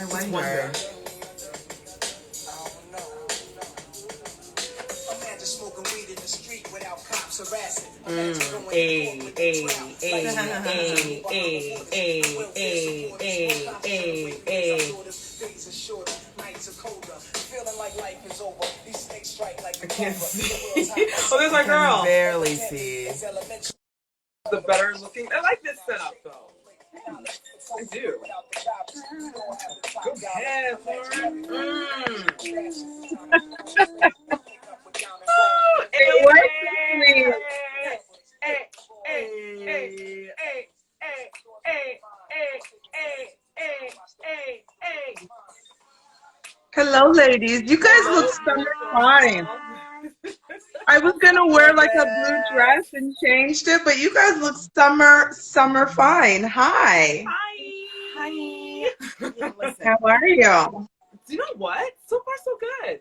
I Just wonder. I can't see. Oh, there's my I can girl. barely see. The better looking. I like this setup though. I do. Go ahead, Lauren. Oh, It hey, was sweet. hey, hey, hey, hey, hey, hey, hey, hey, hey, hey, hey, hey. Hello, ladies. You guys look Hello, summer fine. beautiful. I was gonna wear like a blue dress Gorgeous. and changed it, but you guys look summer fine. Hi. Hi. Yeah, listen. How are you? You know what? So far, so good.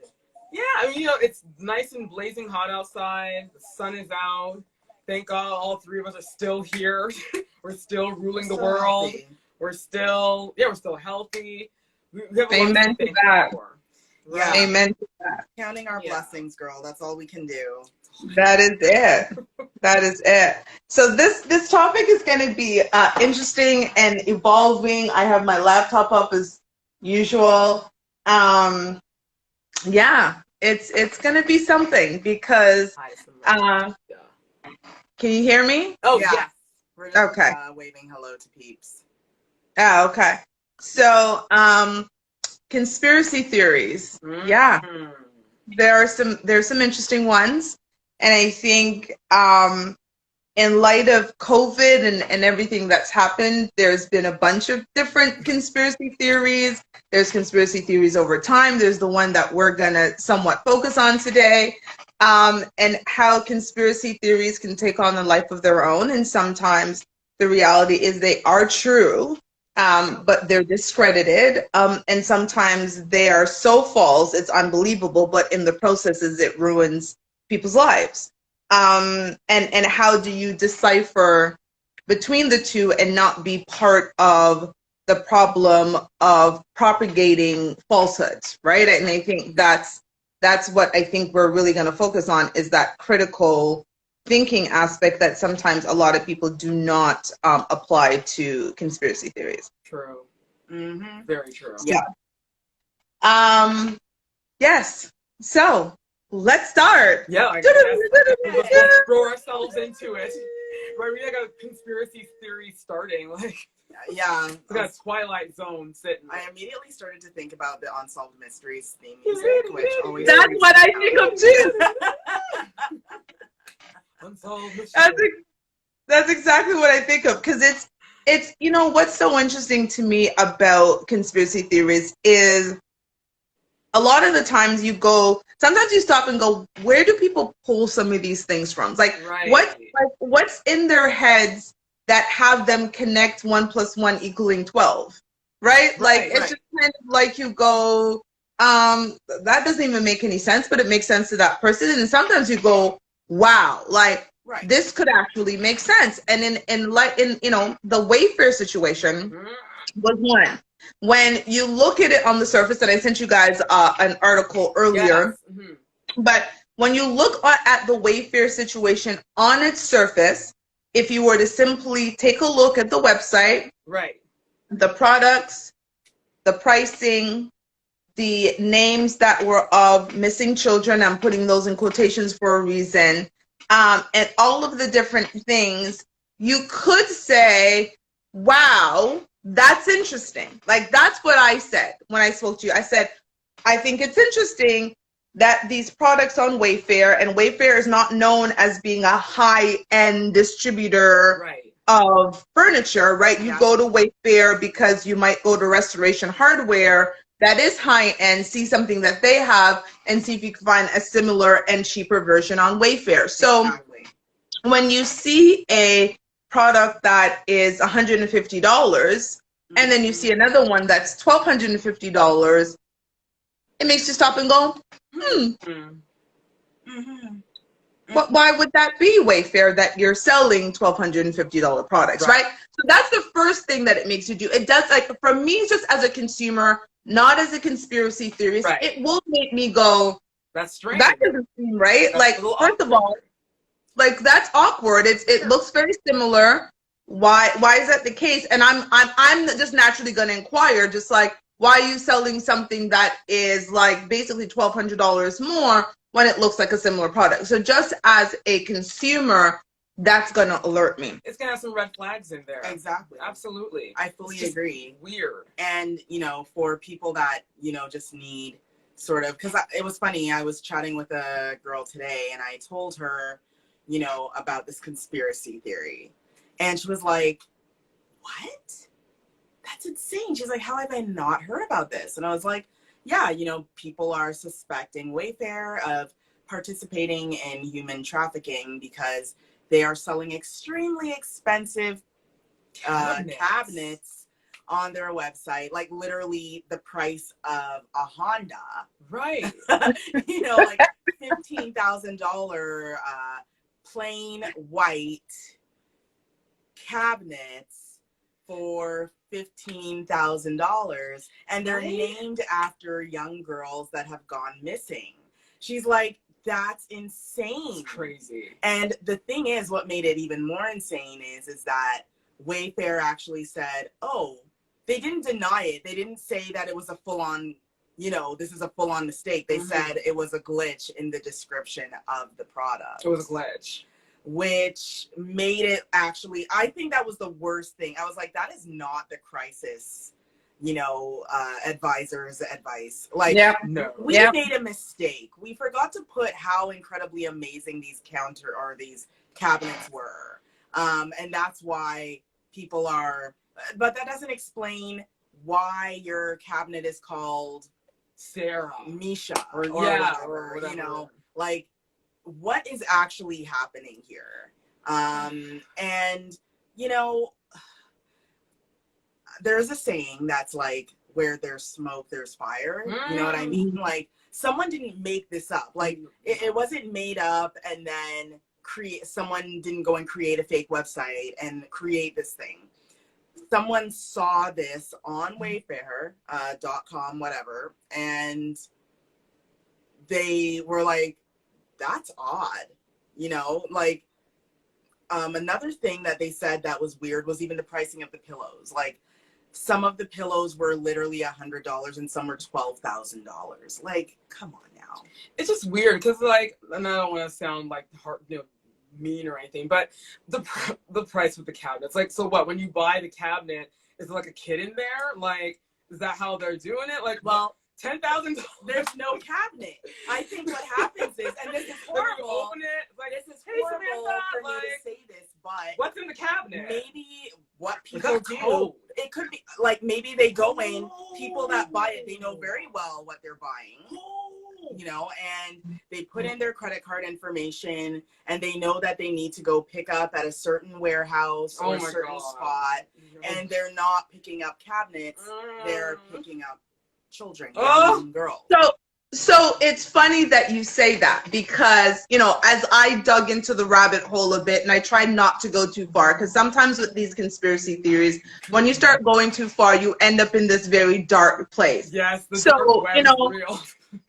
Yeah, I mean, it's nice and blazing hot outside. The sun is out. Thank God all three of us are still here. We're still ruling the world. Healthy. We're still healthy. We have a lot to Amen be to thankful that. for. Yeah. Right? Amen to that. Counting our Yeah. blessings, girl. That's all we can do. That is it. That is it. So this topic is going to be interesting and evolving. I have my laptop up as usual. Yeah, it's going to be something because uh, Yeah. can you hear me? Oh, Yeah. yes. We're just Okay. waving hello to peeps. Oh, okay. So, conspiracy theories. Yeah, Mm. there's some interesting ones, and I think in light of COVID and everything that's happened, there's been a bunch of different conspiracy theories. There's conspiracy theories over time. There's the one that we're gonna somewhat focus on today, and how conspiracy theories can take on a life of their own, and sometimes the reality is they are true, but they're discredited, and sometimes they are so false it's unbelievable, but in the processes it ruins people's lives. And how do you decipher between the two and not be part of the problem of propagating falsehoods, right? And I think that's what I think we're really going to focus on, is that critical thinking aspect that sometimes a lot of people do not apply to conspiracy theories. True. Mm-hmm. Very true. Yeah. Yes. So let's start. Yeah, I guess let's throw ourselves into it. Right, we got a conspiracy theory starting. Like, Yeah. we got a Twilight Zone sitting. I immediately started to think about the Unsolved Mysteries theme music, which always That's freaks what I me think out. of too. Unsolved Mysteries. That's exactly what I think of, because it's you know what's so interesting to me about conspiracy theories is a lot of the times sometimes you stop and go, where do people pull some of these things from? Like, Right. what's in their heads that have them connect 1 + 1 = 12, right? Like, it's just kind of like you go, that doesn't even make any sense, but it makes sense to that person. And sometimes you go, wow, like, this could actually make sense. And in the Wayfair situation was one. When you look at it on the surface, and I sent you guys an article earlier, Yes. Mm-hmm. but when you look at the Wayfair situation on its surface, if you were to simply take a look at the website, right, the products, the pricing, the names that were of missing children, I'm putting those in quotations for a reason, and all of the different things, you could say, wow, that's interesting. Like, that's what I said when I spoke to you. I said, I think it's interesting that these products on Wayfair, and Wayfair is not known as being a high-end distributor of furniture, right? You go to Wayfair because you might go to Restoration Hardware that is high-end, see something that they have, and see if you can find a similar and cheaper version on Wayfair. So when you see a product that is $150 and then you see another one that's $1,250, it makes you stop and go, why would that be, Wayfair, that you're selling $1,250 products, right? So that's the first thing that it makes you do. It does, like, for me, just as a consumer, not as a conspiracy theorist, it will make me go, that's strange. That doesn't seem right. That's like, first of all, like, that's awkward. It looks very similar. Why is that the case? And I'm just naturally going to inquire, just like, why are you selling something that is like basically $1,200 more when it looks like a similar product? So just as a consumer, that's going to alert me. It's going to have some red flags in there. Exactly. Absolutely. I fully agree. Weird. And, for people that, just need sort of, because it was funny, I was chatting with a girl today and I told her, about this conspiracy theory. And she was like, what? That's insane. She's like, how have I not heard about this? And I was like, yeah, people are suspecting Wayfair of participating in human trafficking because they are selling extremely expensive cabinets on their website, like literally the price of a Honda. Right. Like $15,000 plain white cabinets for $15,000, and they're named after young girls that have gone missing. She's like, that's insane. It's crazy. And the thing is, what made it even more insane is that Wayfair actually said, oh, they didn't deny it. They didn't say that it was a full-on, this is a full-on mistake. They said it was a glitch in the description of the product. It was a glitch. Which made it actually, I think that was the worst thing. I was like, that is not the crisis, advisor's advice. Like, no. We made a mistake. We forgot to put how incredibly amazing these cabinets were. And that's why people are, but that doesn't explain why your cabinet is called Sarah, Misha, or whatever. Like, what is actually happening here? And there's a saying that's like, where there's smoke, there's fire. You know what I mean? Like, someone didn't make this up. Like, it wasn't made up and then someone didn't go and create a fake website and create this thing. Someone saw this on Wayfair.com, whatever, and they were like, that's odd, like, another thing that they said that was weird was even the pricing of the pillows. Like, some of the pillows were literally $100 and some were $12,000. Like, come on now. It's just weird because, like, and I don't want to sound like mean or anything, but the price of the cabinets, like, so what, when you buy the cabinet, is there like a kid in there? Like, is that how they're doing it? Like, well, $10,000. There's no cabinet. I think what happens is, and this is horrible. You open it, like, this is horrible for me to say this, but what's in the cabinet? Maybe what people do, it could be like, maybe they go in, people that buy it, they know very well what they're buying, and they put in their credit card information, and they know that they need to go pick up at a certain warehouse or a certain spot, and they're not picking up cabinets, they're picking up children, young girls. So it's funny that you say that, because, as I dug into the rabbit hole a bit, and I tried not to go too far, because sometimes with these conspiracy theories, when you start going too far, you end up in this very dark place. Yes, the dark web is real.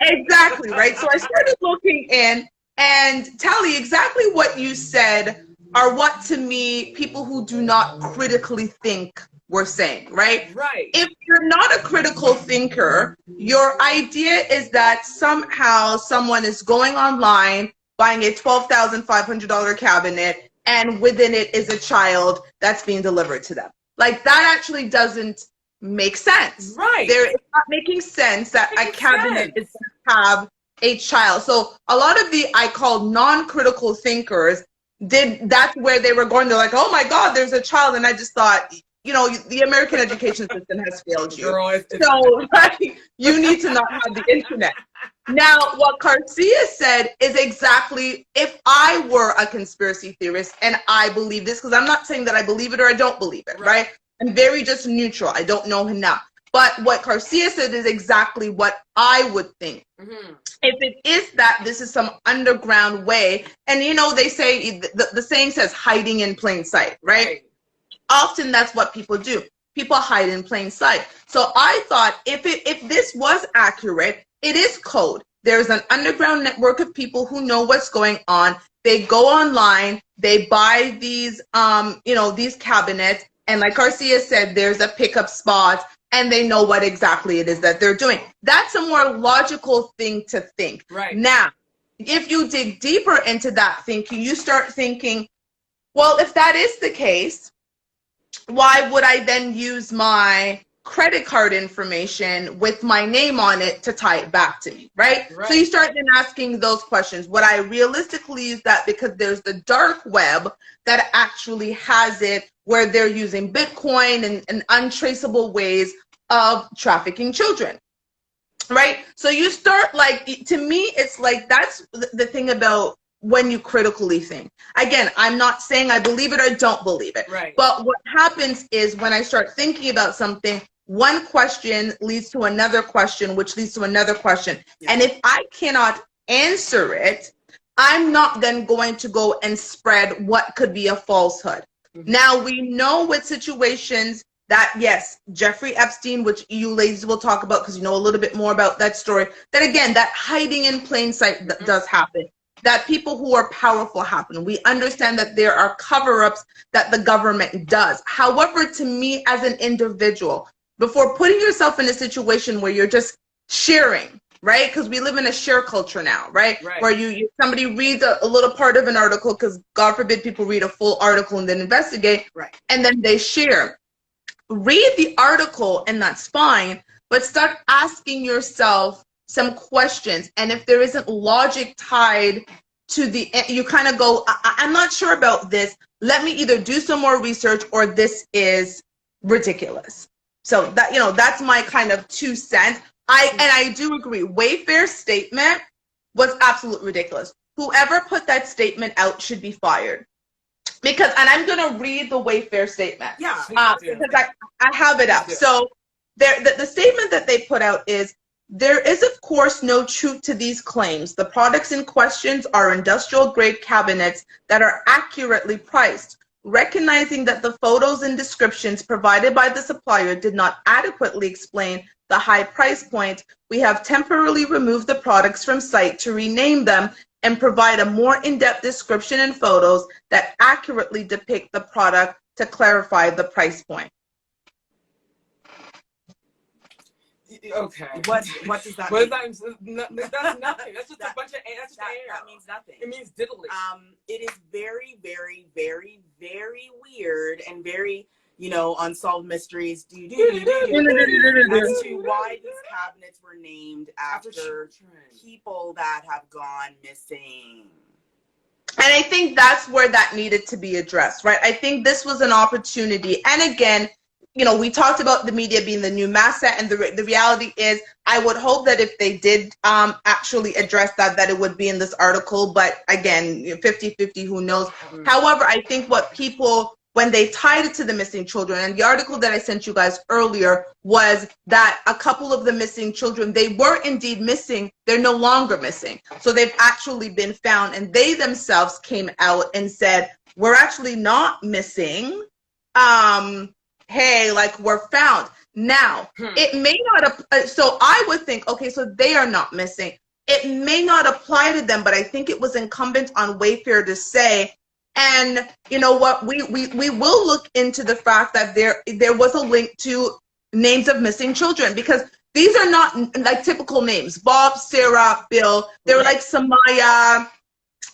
Exactly, right? So I started looking in, and Tally, exactly what you said are what, to me, people who do not critically think were saying, right? Right. If you're not a critical thinker, your idea is that somehow someone is going online, buying a $12,500 cabinet, and within it is a child that's being delivered to them. Like, that actually doesn't make sense. Right. It's not making sense that a cabinet is going to have a child. So a lot of the, I call non-critical thinkers, that's where they were going. They're like, oh my God, there's a child. And I just thought, the American education system has failed you. Girl, so you need to not have the internet. Now, what Garcia said is exactly, if I were a conspiracy theorist and I believe this, because I'm not saying that I believe it or I don't believe it, right? I'm very just neutral. I don't know him now. But what Garcia said is exactly what I would think. Mm-hmm. If it is that this is some underground way, and you know, they say the saying says hiding in plain sight, right? Often that's what people do. People hide in plain sight. So I thought if this was accurate, it is code. There's an underground network of people who know what's going on. They go online, they buy these these cabinets, and like Garcia said, there's a pickup spot, and they know what exactly it is that they're doing. That's a more logical thing to think. Right. Now, if you dig deeper into that thinking, you start thinking, well, if that is the case, why would I then use my credit card information with my name on it to tie it back to me, right? So you start then asking those questions. Would I realistically use that because there's the dark web that actually has it where they're using Bitcoin and untraceable ways of trafficking children, right? So you start like, to me, it's like that's the thing about when you critically think. Again, I'm not saying I believe it or don't believe it. Right. But what happens is when I start thinking about something, one question leads to another question, which leads to another question. Yeah. And if I cannot answer it, I'm not then going to go and spread what could be a falsehood. Mm-hmm. Now, we know with situations that, yes, Jeffrey Epstein, which you ladies will talk about because you know a little bit more about that story, that again, that hiding in plain sight does happen. That people who are powerful happen. We understand that there are cover-ups that the government does. However, to me as an individual, before putting yourself in a situation where you're just sharing, right? Because we live in a share culture now, right? Where somebody reads a little part of an article, because God forbid people read a full article and then investigate, and then they share. Read the article and that's fine, but start asking yourself some questions, and if there isn't logic tied to the, you kind of go, I'm not sure about this. Let me either do some more research or this is ridiculous. So that, that's my kind of 2 cents. I do agree. Wayfair's statement was absolutely ridiculous. Whoever put that statement out should be fired. Because, and I'm going to read the Wayfair statement. Yeah. Because I have it up. So the statement that they put out is, there is, of course, no truth to these claims. The products in question are industrial-grade cabinets that are accurately priced. Recognizing that the photos and descriptions provided by the supplier did not adequately explain the high price point, we have temporarily removed the products from site to rename them and provide a more in-depth description and photos that accurately depict the product to clarify the price point. Okay. What does that mean? That's nothing. That's just a bunch of air. That means nothing. It means diddly. It is very, very, very, very weird and very, unsolved mysteries. As to why these cabinets were named after people that have gone missing. And I think that's where that needed to be addressed, right? I think this was an opportunity. And again, we talked about the media being the new masthead, and the reality is, I would hope that if they did actually address that it would be in this article. But again, 50-50, who knows? Mm-hmm. However, I think what people, when they tied it to the missing children, and the article that I sent you guys earlier was that a couple of the missing children, they were indeed missing. They're no longer missing. So they've actually been found, and they themselves came out and said, we're actually not missing. Hey, like, we're found. Now, it may not, so I would think, okay, so they are not missing. It may not apply to them, but I think it was incumbent on Wayfair to say, and you know what, we will look into the fact that there was a link to names of missing children, because these are not like typical names. Bob, Sarah, Bill, they were like Samaya,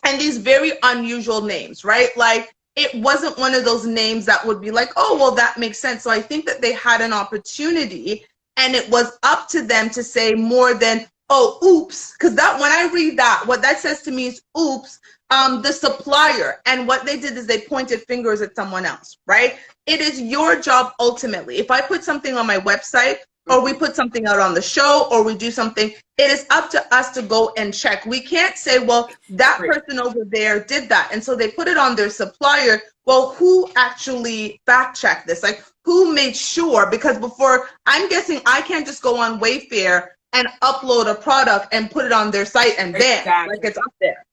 and these very unusual names, right? Like, it wasn't one of those names that would be like, oh, well, that makes sense. So I think that they had an opportunity, and it was up to them to say more than, oh, oops. Because that, when I read that, what that says to me is, oops, the supplier. And what they did is they pointed fingers at someone else, right? It is your job ultimately. If I put something on my website, or we put something out on the show, or we do something, it is up to us to go and check. We can't say, well, that person over there did that, and so they put it on their supplier. Well, who actually fact checked this? Like, who made sure? Because before, I'm guessing I can't just go on Wayfair and upload a product and put it on their site and bam, like it's up there.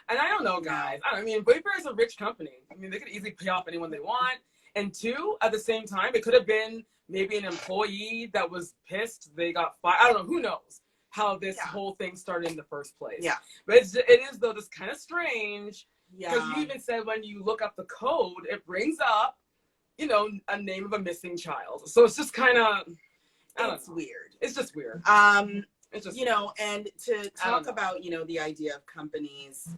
And I don't know, guys. I mean, Wayfair is a rich company. I mean, they could easily pay off anyone they want. And two, at the same time, it could have been maybe an employee that was pissed. They got fired. I don't know. Who knows how this whole thing started in the first place. Yeah. But it is, though, just kind of strange. Yeah. Because you even said when you look up the code, it brings up, you know, a name of a missing child. So it's just kind of, it's weird. It's just weird. It's just, you know, and to talk about, you know, the idea of companies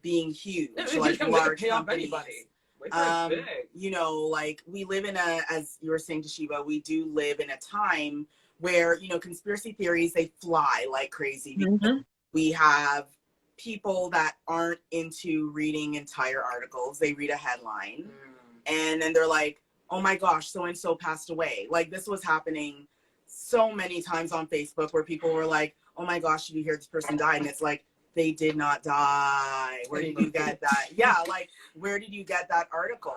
being huge, like large companies. You know, like we live in as you were saying, Toshiba, we do live in a time where, you know, conspiracy theories, they fly like crazy. Mm-hmm. We have people that aren't into reading entire articles. They read a headline and then they're like, oh my gosh, so-and-so passed away. Like this was happening so many times on Facebook where people were like, oh my gosh, did you hear this person died? And it's like, they did not die. Where did you get that? Yeah, like where did you get that article?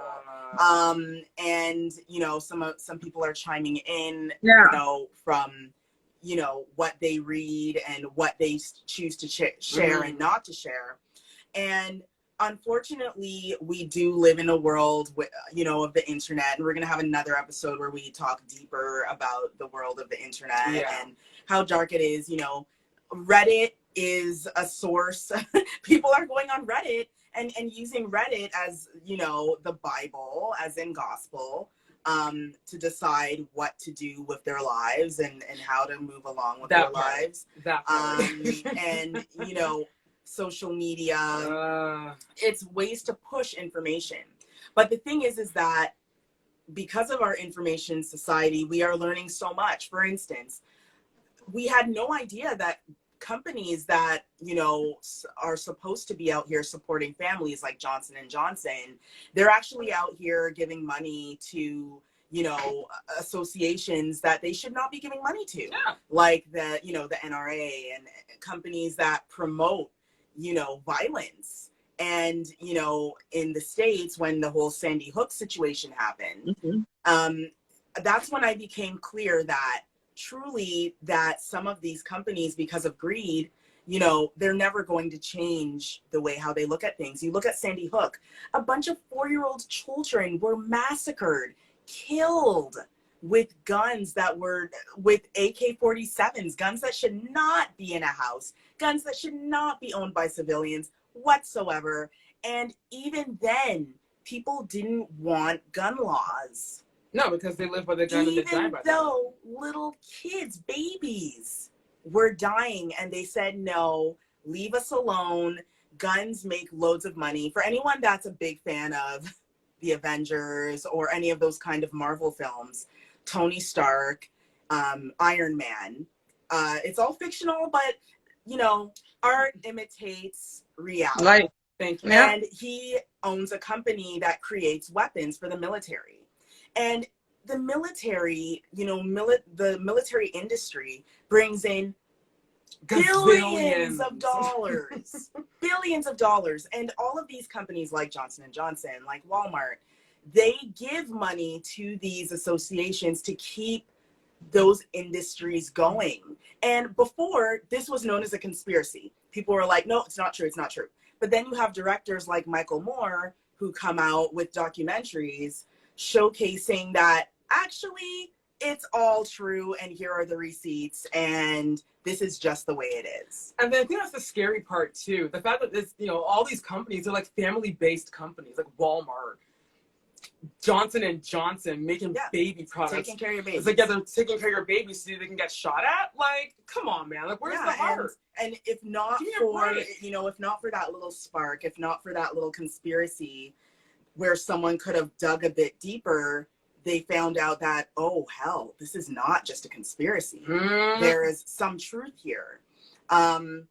And you know, some people are chiming in, you know, from, you know, what they read and what they choose to share and not to share. And unfortunately, we do live in a world with, you know, of the internet, and we're gonna have another episode where we talk deeper about the world of the internet and how dark it is. You know, Reddit is a source. People are going on Reddit and using Reddit as, you know, the Bible, as in gospel, to decide what to do with their lives and how to move along with their lives. And, you know, social media, it's ways to push information. But the thing is that because of our information society, we are learning so much. For instance, we had no idea that companies that, you know, are supposed to be out here supporting families like Johnson & Johnson, they're actually out here giving money to, you know, associations that they should not be giving money to, like the, you know, the NRA and companies that promote, you know, violence. And, you know, in the States, when the whole Sandy Hook situation happened, that's when I became clear that truly that some of these companies, because of greed, you know, they're never going to change the way how they look at things. You look at Sandy Hook, a bunch of 4-year-old children were massacred, killed with guns that were with AK-47s, guns that should not be in a house, guns that should not be owned by civilians whatsoever. And even then, people didn't want gun laws. No, because they live by the gun and they die by the gun. Even though little kids, babies, were dying, and they said, no, leave us alone. Guns make loads of money. For anyone that's a big fan of the Avengers or any of those kind of Marvel films, Tony Stark, Iron Man, it's all fictional, but, you know, art imitates reality. Right. Thank you. And he owns a company that creates weapons for the military. And the military, you know, the military industry brings in billions of dollars, billions of dollars. And all of these companies like Johnson & Johnson, like Walmart, they give money to these associations to keep those industries going. And before, this was known as a conspiracy. People were like, no, it's not true. It's not true. But then you have directors like Michael Moore who come out with documentaries showcasing that actually it's all true and here are the receipts and this is just the way it is. And then I think that's the scary part too. The fact that it's, you know, all these companies are like family-based companies, like Walmart, Johnson & Johnson, making baby products. Taking care of your babies. It's like, they're taking care of your babies so they can get shot at? Like, come on, man. Like, where's the heart? And if not for, you know, if not for that little spark, if not for that little conspiracy where someone could have dug a bit deeper, they found out that, oh, hell, this is not just a conspiracy. There is some truth here. And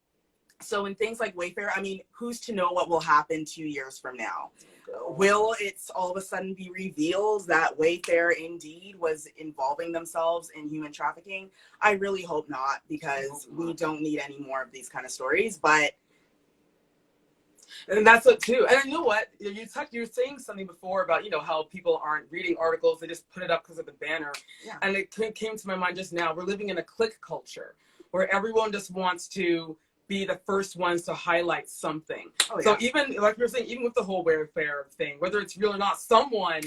So in things like Wayfair, I mean, who's to know what will happen 2 years from now? Will it all of a sudden be revealed that Wayfair indeed was involving themselves in human trafficking? I really hope not, because we don't need any more of these kind of stories. But and that's it too. And you know what? You were saying something before about, how people aren't reading articles. They just put it up because of the banner. Yeah. And it came to my mind just now. We're living in a click culture where everyone just wants to be the first ones to highlight something. Oh, yeah. So even, like you were saying, even with the whole Wayfair thing, whether it's real or not, someone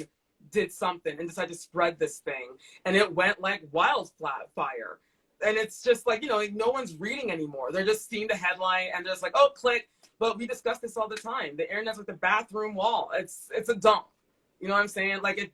did something and decided to spread this thing. And it went like wildfire. And it's just like, no one's reading anymore. They're just seeing the headline and they're just like, oh, click. But we discuss this all the time. The internet's like the bathroom wall. It's a dump. You know what I'm saying? Like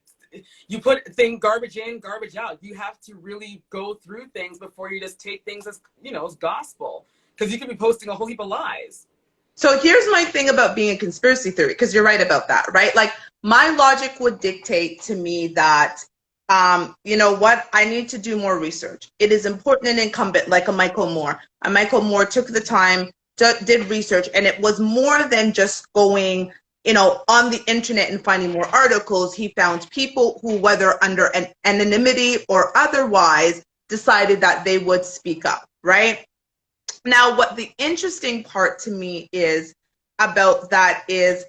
you put garbage in, garbage out. You have to really go through things before you just take things as, as gospel. Because you could be posting a whole heap of lies. So here's my thing about being a conspiracy theory, because you're right about that, right? Like my logic would dictate to me that, you know what, I need to do more research. It is important and incumbent, like a Michael Moore. A Michael Moore took the time, did research, and it was more than just going, on the internet and finding more articles. He found people who, whether under an anonymity or otherwise, decided that they would speak up, right? Now, what the interesting part to me is about that is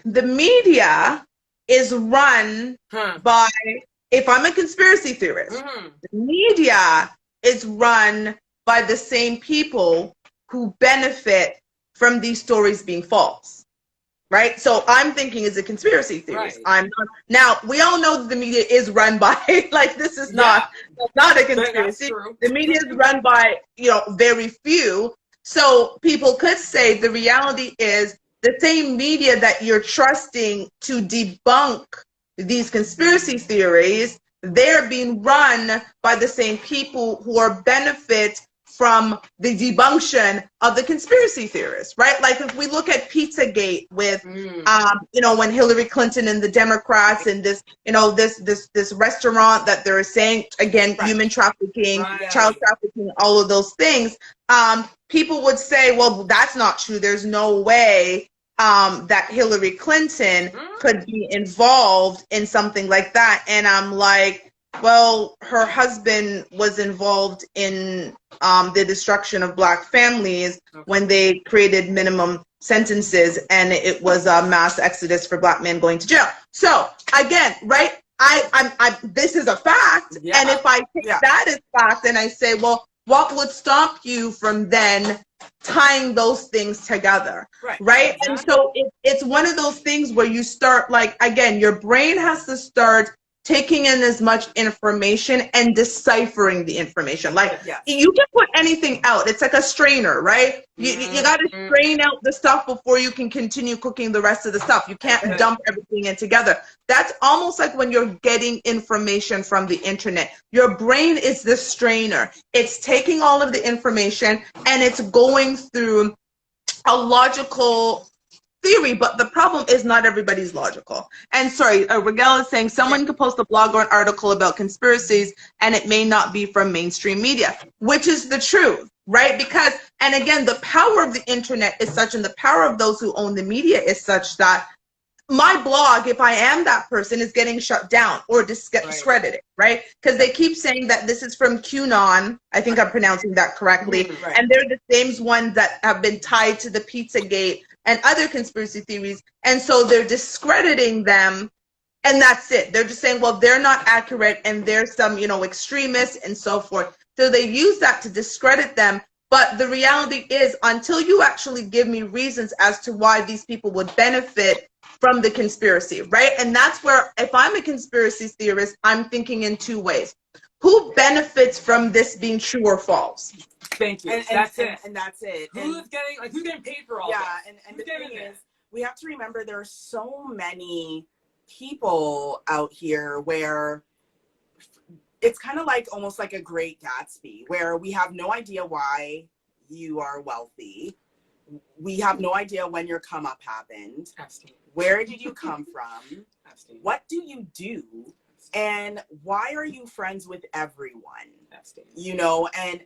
the media is run by, if I'm a conspiracy theorist, the media is run by the same people who benefit from these stories being false, right? So I'm thinking as a conspiracy theorist. Right. I'm not. Now, we all know that the media is run by, like, this is not a conspiracy. The media is run by, very few. So people could say the reality is the same media that you're trusting to debunk these conspiracy theories, they're being run by the same people who are benefit from the debunction of the conspiracy theorists, right? Like if we look at Pizzagate with, when Hillary Clinton and the Democrats and this, this restaurant that they're saying, again, human trafficking, child trafficking, all of those things, people would say, well, that's not true. There's no way that Hillary Clinton could be involved in something like that. And I'm like, well, her husband was involved in the destruction of Black families when they created minimum sentences, and it was a mass exodus for Black men going to jail. So again, right? This is a fact, and if I take that as fact, and I say, well, what would stop you from then tying those things together, right? Exactly. And so it's one of those things where you start, like, again, your brain has to start taking in as much information and deciphering the information. Like you can put anything out. It's like a strainer, right? You got to strain out the stuff before you can continue cooking the rest of the stuff. You can't dump everything in together. That's almost like when you're getting information from the internet. Your brain is the strainer. It's taking all of the information and it's going through a logical theory, but the problem is not everybody's logical. And sorry, Rigel is saying someone could post a blog or an article about conspiracies and it may not be from mainstream media, which is the truth, right? Because, and again, the power of the internet is such, and the power of those who own the media is such that my blog, if I am that person, is getting shut down or discredited, right? Because they keep saying that this is from QAnon. I think I'm pronouncing that correctly. And they're the same ones that have been tied to the Pizzagate and other conspiracy theories. And so they're discrediting them. And that's it. They're just saying, well, they're not accurate and there's some, extremists and so forth. So they use that to discredit them. But the reality is, until you actually give me reasons as to why these people would benefit from the conspiracy, right? And that's where, if I'm a conspiracy theorist, I'm thinking in two ways. Who benefits from this being true or false? Thank you. And that's it. Who's getting paid for all this? And the thing is, we have to remember there are so many people out here where it's kind of like almost like a Great Gatsby, where we have no idea why you are wealthy. We have no idea when your come up happened. Where did you come from? What do you do? And why are you friends with everyone? And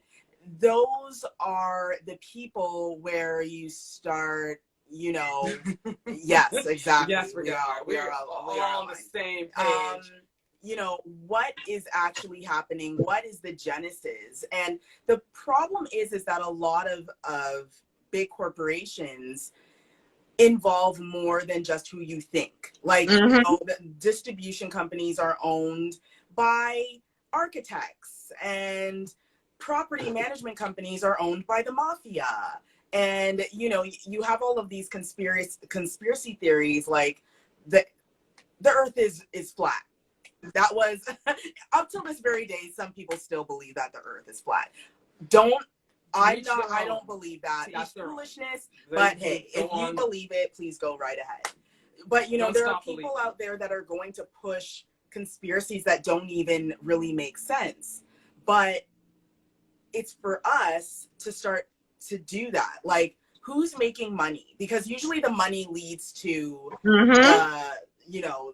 those are the people where you start, you know, yes, exactly. Yes, we are. We're all on the same page. You know, what is actually happening? What is the genesis? And the problem is that a lot of big corporations involve more than just who you think. Like, you know, the distribution companies are owned by architects, and property management companies are owned by the mafia. And, you know, you have all of these conspiracy theories, like the earth is flat. That was up till this very day, some people still believe that the earth is flat. I don't believe that. That's foolishness. But hey, if you believe it, please go right ahead. But you know, there are people out there that are going to push conspiracies that don't even really make sense. But it's for us to start to do that. Like, who's making money? Because usually the money leads to you know,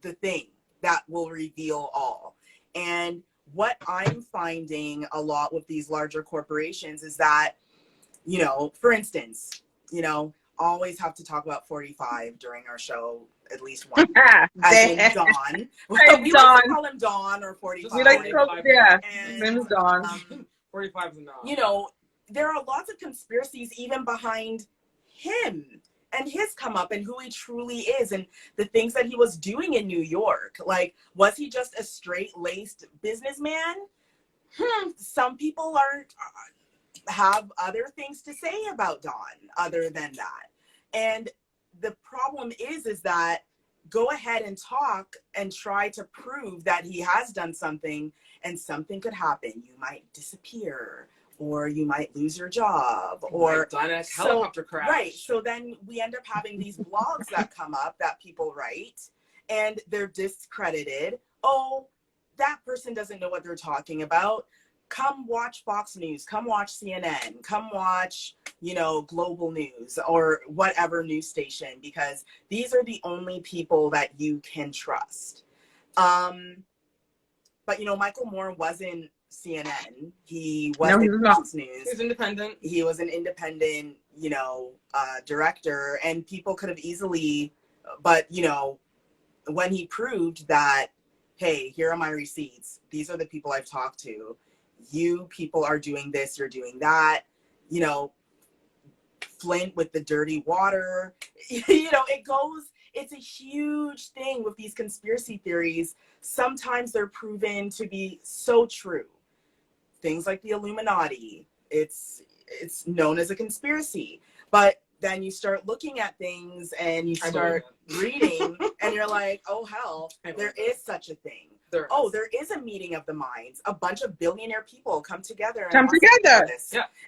the thing that will reveal all. And what I'm finding a lot with these larger corporations is that, you know, for instance, you know, always have to talk about 45 during our show at least once. As in Dawn. We like to call him Dawn or 45. We like to call him, yeah. His name is Dawn. 45 is enough. You know, there are lots of conspiracies even behind him and his come up and who he truly is and the things that he was doing in New York. Like, was he just a straight-laced businessman? Some people have other things to say about Don other than that. And the problem is that go ahead and talk and try to prove that he has done something, and something could happen. You might disappear, or you might lose your job, or a helicopter crash. Right. So then we end up having these blogs that come up that people write, and they're discredited. Oh, that person doesn't know what they're talking about. Come watch Fox News, come watch CNN, come watch, you know, Global News or whatever news station, because these are the only people that you can trust. But, you know, Michael Moore wasn't CNN. He wasn't Fox News. He was independent. He was an independent, you know, director, and people could have easily, but, you know, when he proved that, hey, here are my receipts. These are the people I've talked to. You people are doing this, you're doing that, you know, Flint with the dirty water, you know, it's a huge thing with these conspiracy theories. Sometimes they're proven to be so true. Things like the Illuminati, it's known as a conspiracy, but then you start looking at things and you start reading and you're like, oh hell, there is such a thing. There is a meeting of the minds. A bunch of billionaire people come together.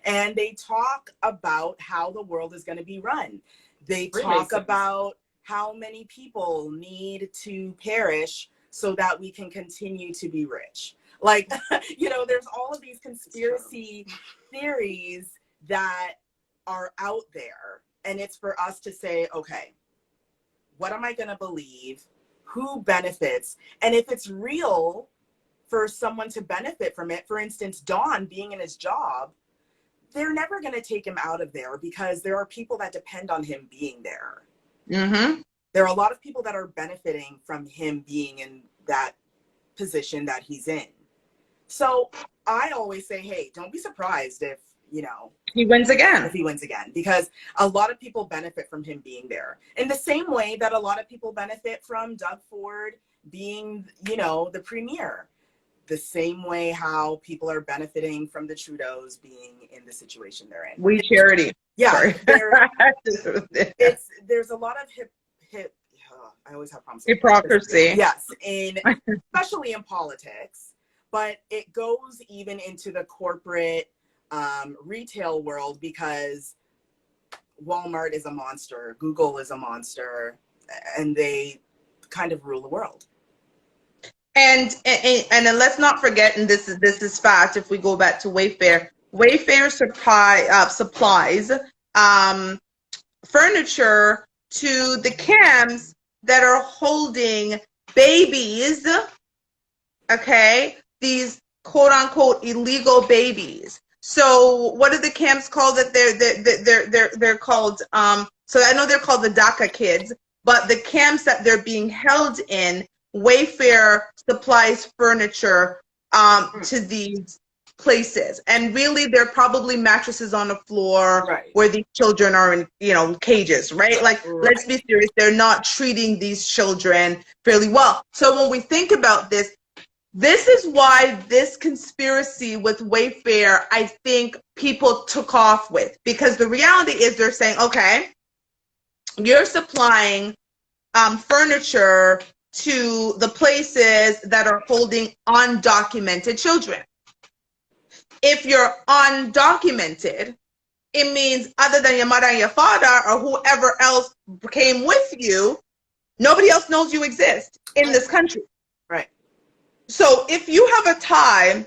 And they talk about how the world is going to be run. They talk about how many people need to perish so that we can continue to be rich. Like, you know, there's all of these conspiracy theories that are out there. And it's for us to say, okay, what am I going to believe? Who benefits? And if it's real for someone to benefit from it, for instance, Don being in his job, they're never going to take him out of there because there are people that depend on him being there. There are a lot of people that are benefiting from him being in that position that he's in. So I always say, hey, don't be surprised if, you know, he wins again. If he wins again, because a lot of people benefit from him being there. In the same way that a lot of people benefit from Doug Ford being, you know, the premier. The same way how people are benefiting from the Trudeaus being in the situation they're in. We charity. Yeah. There's a lot of I always have problems with hypocrisy. Yes, especially in politics, but it goes even into the corporate retail world, because Walmart is a monster, Google is a monster, and they kind of rule the world. And let's not forget, and this is fact, if we go back to Wayfair supplies furniture to the camps that are holding babies, okay, these quote unquote illegal babies. So what are the camps called that they're called? So I know they're called the DACA kids, but the camps that they're being held in, Wayfair supplies furniture to these places, and really they're probably mattresses on the floor Right. where these children are in, you know, cages, right? Like, Right. let's be serious, they're not treating these children fairly well. So when we think about this, this is why this conspiracy with Wayfair, I think people took off with, because the reality is they're saying, okay, you're supplying furniture to the places that are holding undocumented children. If you're undocumented, it means other than your mother and your father or whoever else came with you, nobody else knows you exist in this country. Right. So if you have a tie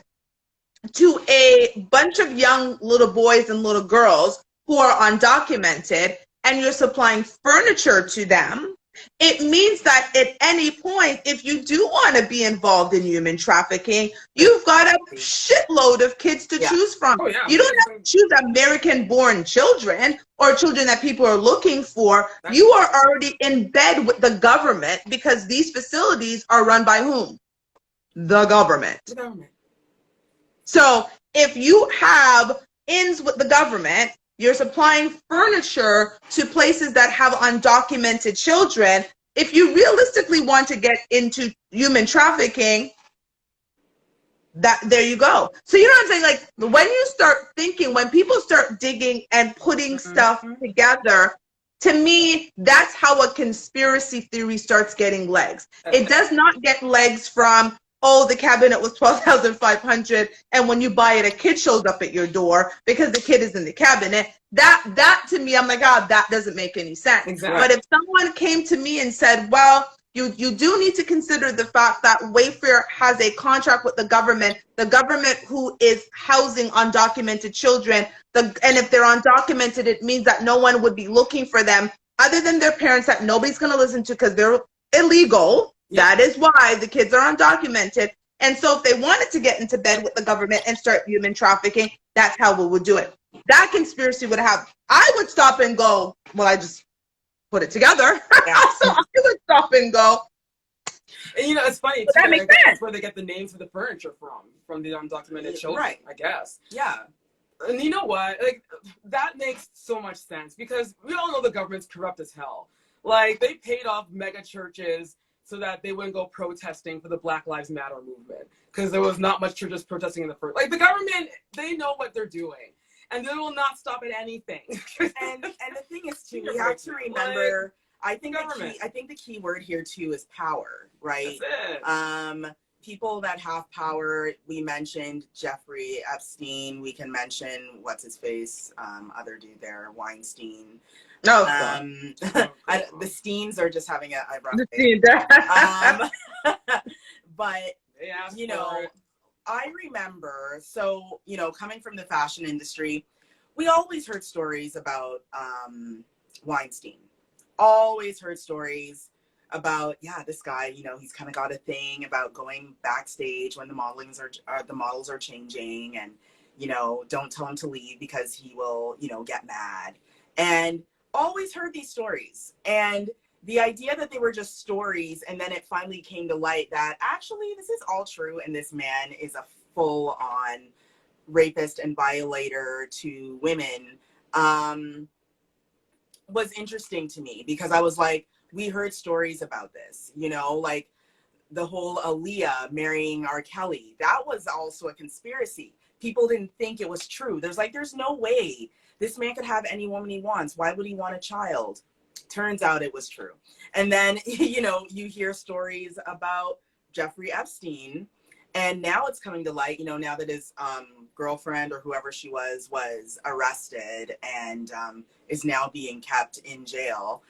to a bunch of young little boys and little girls who are undocumented and you're supplying furniture to them, it means that at any point, if you do want to be involved in human trafficking, you've got a shitload of kids to choose from. Oh, yeah. You don't have to choose American-born children or children that people are looking for. You are already in bed with the government because these facilities are run by whom? The government. The government. So if you have ins with the government, you're supplying furniture to places that have undocumented children. If you realistically want to get into human trafficking, that there you go. So you know what I'm saying? Like, when you start thinking, when people start digging and putting stuff together, to me, that's how a conspiracy theory starts getting legs. It does not get legs from, oh, the cabinet was $12,500, and when you buy it, a kid shows up at your door because the kid is in the cabinet. That to me, I'm like, God, that doesn't make any sense. Exactly. But if someone came to me and said, well, you do need to consider the fact that Wayfair has a contract with the government who is housing undocumented children, and if they're undocumented, it means that no one would be looking for them other than their parents that nobody's going to listen to because they're illegal. That is why the kids are undocumented. And so if they wanted to get into bed with the government and start human trafficking, that's how we would do it. That conspiracy would have, I would stop and go, well, I just put it together. Yeah. So I would stop and go. And you know, it's funny, too, That makes sense. that's where they get the names of the furniture from the undocumented children, Right. I guess. Yeah. And you know what? Like, that makes so much sense because we all know the government's corrupt as hell. Like, they paid off mega churches so that they wouldn't go protesting for the Black Lives Matter movement because there was not much churches protesting in the first. Like, the government, they know what they're doing, and they will not stop at anything. and the thing is too, we have to remember. I think the key word here too is power, right? That's it. People that have power. We mentioned Jeffrey Epstein. We can mention what's his face, other dude there, Weinstein. No. The Steens are just having a rough The day. But you know, I remember. So you know, coming from the fashion industry, we always heard stories about Weinstein. Always heard stories about, yeah, this guy, you know, he's kind of got a thing about going backstage when the models are changing, and you know, don't tell him to leave because he will, you know, get mad. And always heard these stories, and the idea that they were just stories, and then it finally came to light that actually this is all true, and this man is a full-on rapist and violator to women, was interesting to me because I was like, we heard stories about this, you know, like the whole Aaliyah marrying R. Kelly. That was also a conspiracy. People didn't think it was true. There's no way this man could have any woman he wants. Why would he want a child? Turns out it was true. And then, you know, you hear stories about Jeffrey Epstein, and now it's coming to light, you know, now that his girlfriend or whoever she was arrested and is now being kept in jail,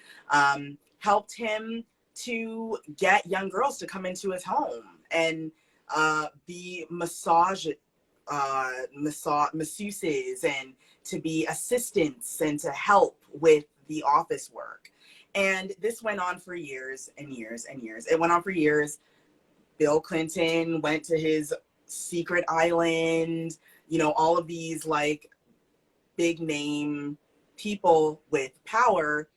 helped him to get young girls to come into his home and be masseuses and to be assistants and to help with the office work. And this went on for years and years and years. It went on for years. Bill Clinton went to his secret island you know, all of these like big name people with power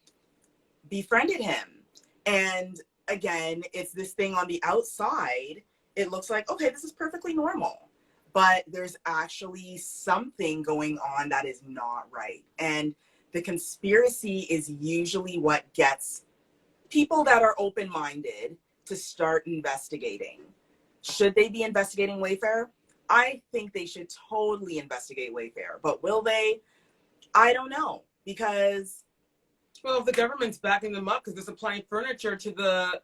befriended him. And again, it's this thing on the outside. It looks like, okay, this is perfectly normal, but there's actually something going on that is not right. And the conspiracy is usually what gets people that are open-minded to start investigating. Should they be investigating Wayfair? I think they should totally investigate Wayfair, but will they? I don't know, because Well, if the government's backing them up because they're supplying furniture to the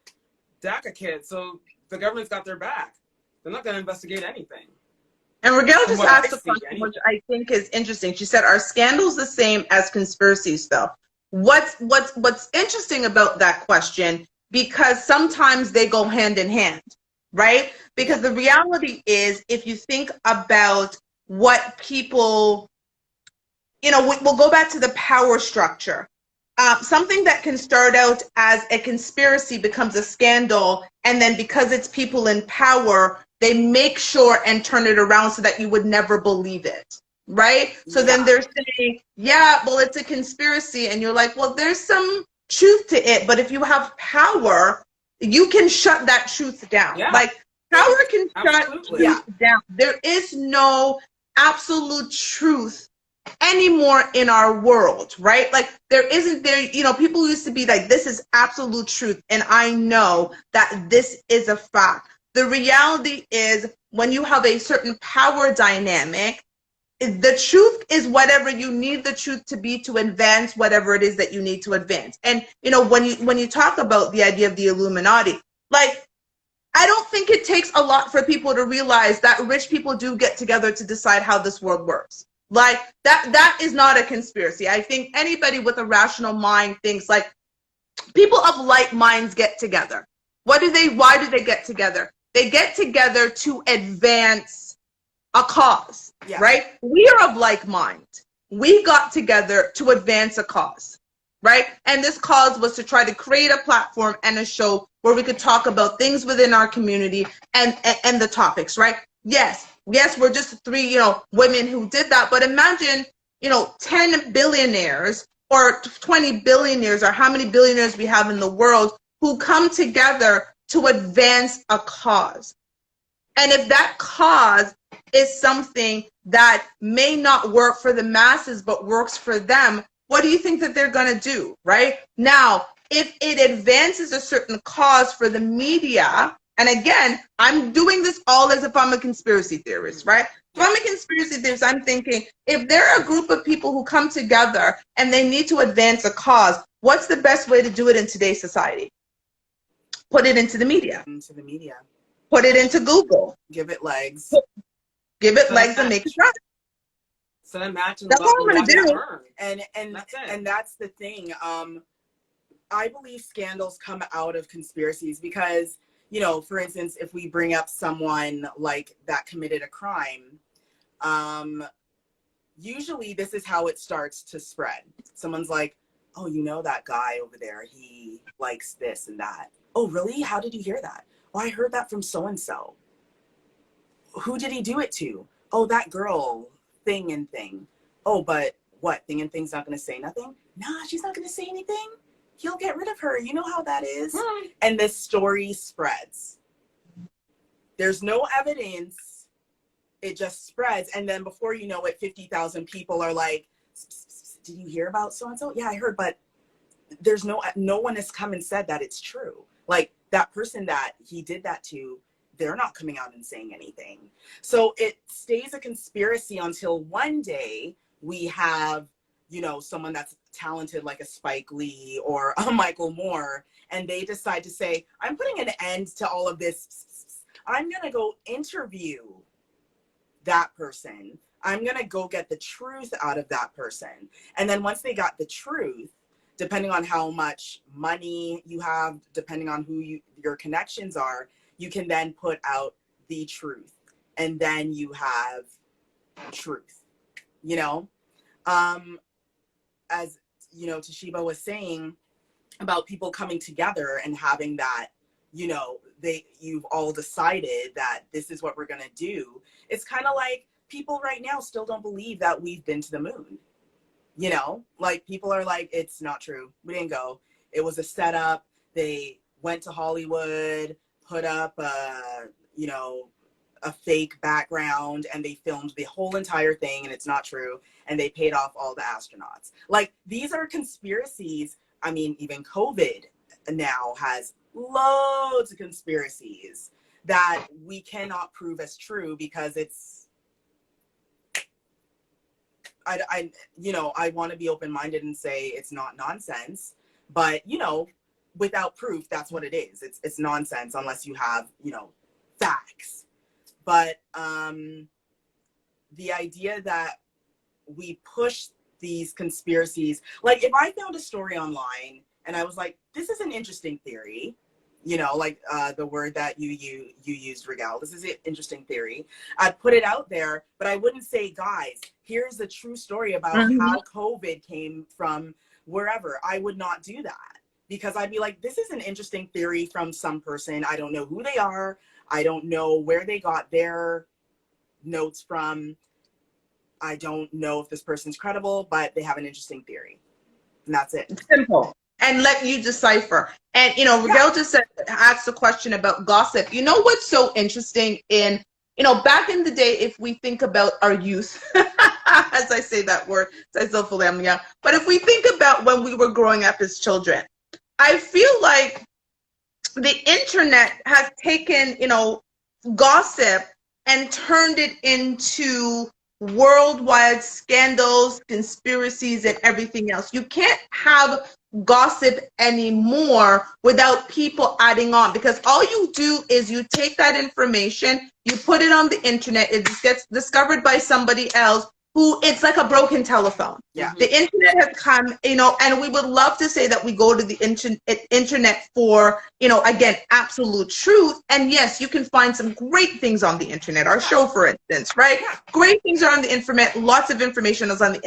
DACA kids, so the government's got their back. They're not going to investigate anything. And Raquel From just what I asked a see, question anyway. which I think is interesting. She said, "Are scandals the same as conspiracies, though?" What's interesting about that question, because sometimes they go hand in hand, right? Because the reality is, if you think about what people, you know, we'll go back to the power structure. Something that can start out as a conspiracy becomes a scandal, and then because it's people in power, they make sure and turn it around so that you would never believe it, right? So then they're saying, yeah, well, it's a conspiracy, and you're like, well, there's some truth to it, but if you have power, you can shut that truth down. Yeah. Like, power can Absolutely. shut truth down. There is no absolute truth anymore in our world, right? Like there isn't there, you know, people used to be like, this is absolute truth, and I know that this is a fact. The reality is, when you have a certain power dynamic, the truth is whatever you need the truth to be to advance whatever it is that you need to advance. And you know, when you talk about the idea of the Illuminati, like, I don't think it takes a lot for people to realize that rich people do get together to decide how this world works. Like that is not a conspiracy. I think anybody with a rational mind thinks, like, people of like minds get together. Why do they get together? They get together to advance a cause, right? We are of like mind. We got together to advance a cause, right? And this cause was to try to create a platform and a show where we could talk about things within our community and the topics, right? Yes, we're just three, you know, women who did that. But imagine, you know, 10 billionaires or 20 billionaires, or how many billionaires we have in the world, who come together to advance a cause. And if that cause is something that may not work for the masses but works for them, what do you think that they're going to do, right? Now, if it advances a certain cause for the media, and again, I'm doing this all as if I'm a conspiracy theorist, right? If I'm a conspiracy theorist, I'm thinking, if there are a group of people who come together and they need to advance a cause, what's the best way to do it in today's society? Put it into the media. Put it into Google. Give it legs. Give it legs and make it run. So imagine that's all I'm gonna do. And that's the thing. I believe scandals come out of conspiracies because, you know, for instance, if we bring up someone like that committed a crime, usually this is how it starts to spread. Someone's like, oh, you know, that guy over there, he likes this and that. Oh, really? How did you hear that? Oh, I heard that from so-and-so. Who did he do it to? Oh, that girl, thing and thing. Oh, but what? Thing and thing's not going to say nothing? Nah, she's not going to say anything. He'll get rid of her. You know how that is. And this story spreads. There's no evidence. It just spreads. And then before you know it, 50,000 people are like, did you hear about so-and-so? Yeah, I heard, but there's no one has come and said that it's true. Like that person that he did that to, they're not coming out and saying anything. So it stays a conspiracy until one day we have, you know, someone that's talented like a Spike Lee or a Michael Moore, and they decide to say, I'm putting an end to all of this. I'm going to go interview that person. I'm going to go get the truth out of that person. And then once they got the truth, depending on how much money you have, depending on who your connections are, you can then put out the truth. And then you have truth, you know? As, you know, Toshiba was saying about people coming together and having that, you know, you've all decided that this is what we're going to do. It's kind of like people right now still don't believe that we've been to the moon. You know, like people are like, it's not true. We didn't go. It was a setup. They went to Hollywood, put up you know, a fake background, and they filmed the whole entire thing, and it's not true. And they paid off all the astronauts. Like, these are conspiracies. I mean, even COVID now has loads of conspiracies that we cannot prove as true because it's, you know, I want to be open-minded and say it's not nonsense, but, you know, without proof, that's what it is. It's nonsense unless you have, you know, facts. But the idea that we push these conspiracies, like if I found a story online and I was like, this is an interesting theory, you know, like the word that you used, Regal, this is an interesting theory. I'd put it out there, but I wouldn't say, guys, here's the true story about how COVID came from wherever. I would not do that because I'd be like, this is an interesting theory from some person. I don't know who they are. I don't know where they got their notes from. I don't know if this person's credible, but they have an interesting theory. And that's it. Simple. And let you decipher. And, you know, Miguel just said, asked a question about gossip. You know what's so interesting in, you know, back in the day, if we think about our youth, as I say that word, I still feel I'm young, but if we think about when we were growing up as children, I feel like the internet has taken, you know, gossip and turned it into worldwide scandals, conspiracies, and everything else. You can't have gossip anymore without people adding on, because all you do is you take that information, you put it on the internet, it gets discovered by somebody else who, it's like a broken telephone. Yeah. The internet has come, you know, and we would love to say that we go to the internet for, you know, again, absolute truth. And yes, you can find some great things on the internet. Our show, for instance, right? Great things are on the internet. Lots of information is on the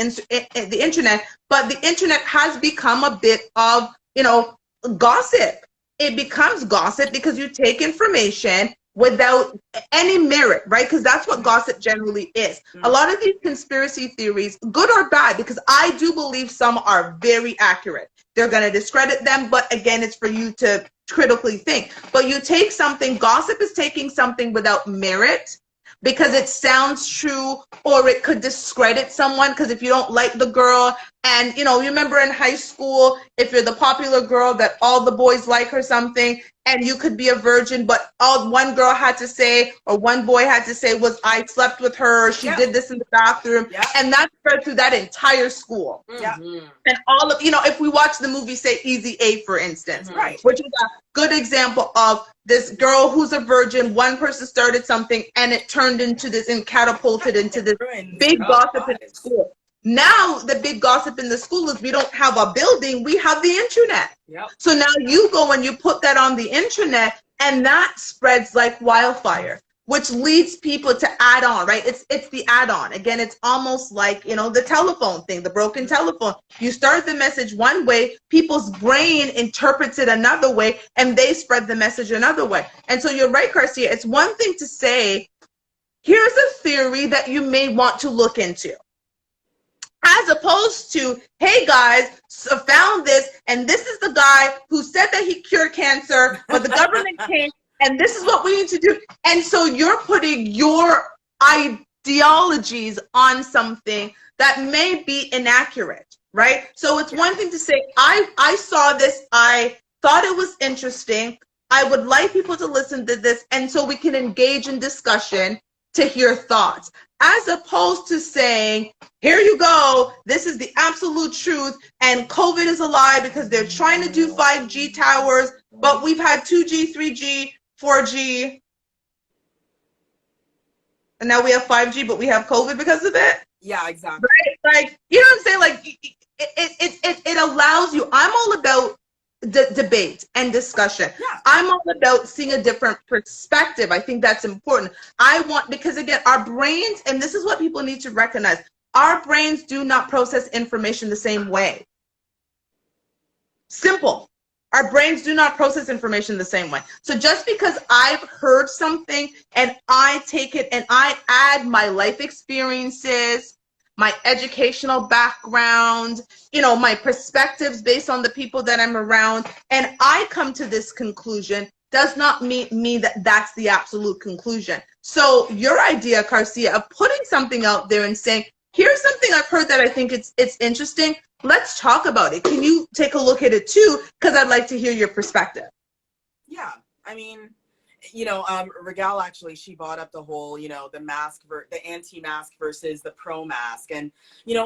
internet, but the internet has become a bit of, you know, gossip. It becomes gossip because you take information without any merit, right? Because that's what gossip generally is. A lot of these conspiracy theories, good or bad, because I do believe some are very accurate. They're going to discredit them, but again, it's for you to critically think. But you take something, gossip is taking something without merit because it sounds true, or it could discredit someone, because if you don't like the girl, and, you know, you remember in high school, if you're the popular girl that all the boys like or something, and you could be a virgin, but all one girl had to say, or one boy had to say, was I slept with her, or she did this in the bathroom, and that spread through that entire school. And all of, you know, if we watch the movie, say Easy A, for instance, which is a good example of this girl who's a virgin, one person started something, and it turned into this, and catapulted into this big gossip in the school. Now the big gossip in the school is we don't have a building, we have the internet. So now you go and you put that on the internet, and that spreads like wildfire, which leads people to add on, right? It's the add-on. Again, it's almost like, you know, the telephone thing, the broken telephone. You start the message one way, people's brain interprets it another way, and they spread the message another way. And so you're right, Garcia, it's one thing to say, here's a theory that you may want to look into, as opposed to, hey guys, so found this, and this is the guy who said that he cured cancer, but the government came, and this is what we need to do. And so you're putting your ideologies on something that may be inaccurate, right? So it's one thing to say, I saw this, I thought it was interesting, I would like people to listen to this, and so we can engage in discussion to hear thoughts, as opposed to saying, here you go, this is the absolute truth, and COVID is a lie because they're trying to do 5G towers, but we've had 2G, 3G, 4G, and now we have 5G, but we have COVID because of it. Yeah, exactly. Right? Like, you know what I'm saying? Like, it allows you. I'm all about debate and discussion. I'm all about seeing a different perspective. I think that's important. Because again, our brains, and this is what people need to recognize, our brains do not process information the same way. Simple. Our brains do not process information the same way. So just because I've heard something and I take it and I add my life experiences, my educational background, my perspectives based on the people that I'm around, and I come to this conclusion, does not mean that that's the absolute conclusion. So your idea, Garcia, of putting something out there and saying, here's something I've heard that I think it's interesting. Let's talk about it. Can you take a look at it too? Because I'd like to hear your perspective. Yeah, I mean, Regal actually, she brought up the whole, the the anti-mask versus the pro-mask. And,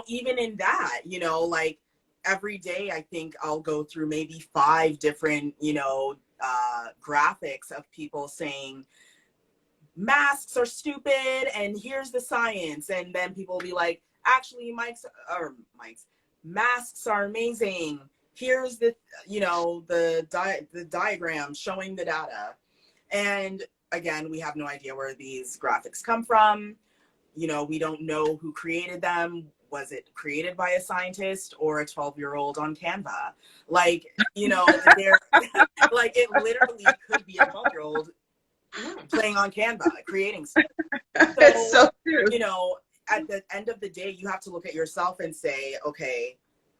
even in that, like every day, I think I'll go through maybe 5 different, graphics of people saying masks are stupid and here's the science. And then people will be like, actually, masks are amazing. Here's the, the diagram showing the data. And again, we have no idea where these graphics come from. We don't know who created them. Was it created by a scientist or a 12-year-old on Canva? Like, they're like, it literally could be a 12-year-old playing on Canva, creating stuff. So true. At the end of the day, you have to look at yourself and say, okay,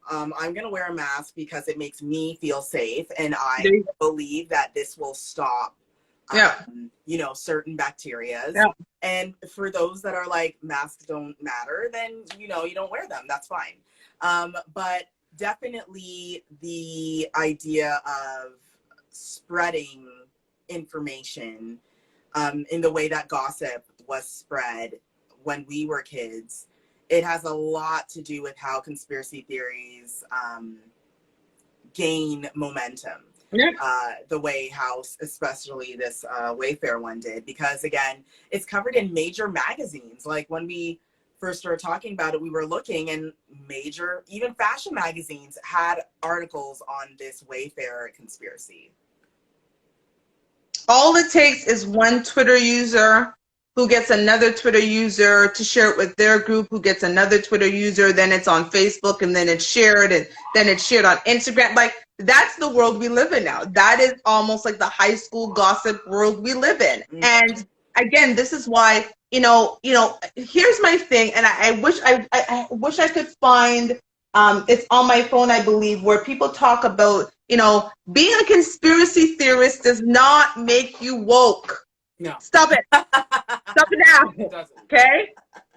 I'm going to wear a mask because it makes me feel safe. And I believe that this will stop, certain bacteria. Yeah. And for those that are like, masks don't matter, then, you don't wear them. That's fine. But definitely the idea of spreading information in the way that gossip was spread when we were kids, it has a lot to do with how conspiracy theories gain momentum. Yeah. The way how especially this Wayfair one did, because again, it's covered in major magazines. Like when we first started talking about it, we were looking, and major, even fashion magazines had articles on this Wayfair conspiracy. All it takes is one Twitter user who gets another Twitter user to share it with their group, who gets another Twitter user, then it's on Facebook, and then it's shared, and then it's shared on Instagram. Like, that's the world we live in now. That is almost like the high school gossip world we live in. Mm-hmm. And again, this is why, here's my thing, and I wish I could find, it's on my phone, I believe, where people talk about, being a conspiracy theorist does not make you woke. No. Stop it. Stop it now. Okay?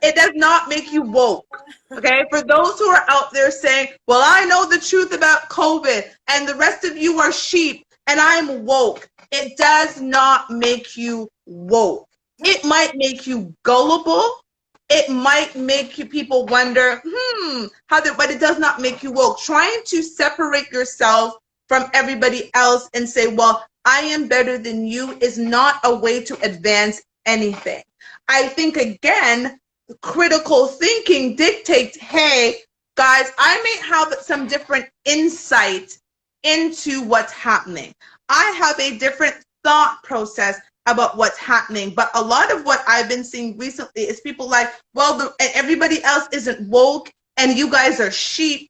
It does not make you woke. Okay? For those who are out there saying, well, I know the truth about COVID and the rest of you are sheep and I'm woke. It does not make you woke. It might make you gullible. It might make you people wonder, but it does not make you woke. Trying to separate yourself from everybody else and say, well, I am better than you is not a way to advance anything. I think, again, critical thinking dictates, hey, guys, I may have some different insight into what's happening. I have a different thought process about what's happening. But a lot of what I've been seeing recently is people like, well, everybody else isn't woke and you guys are sheep.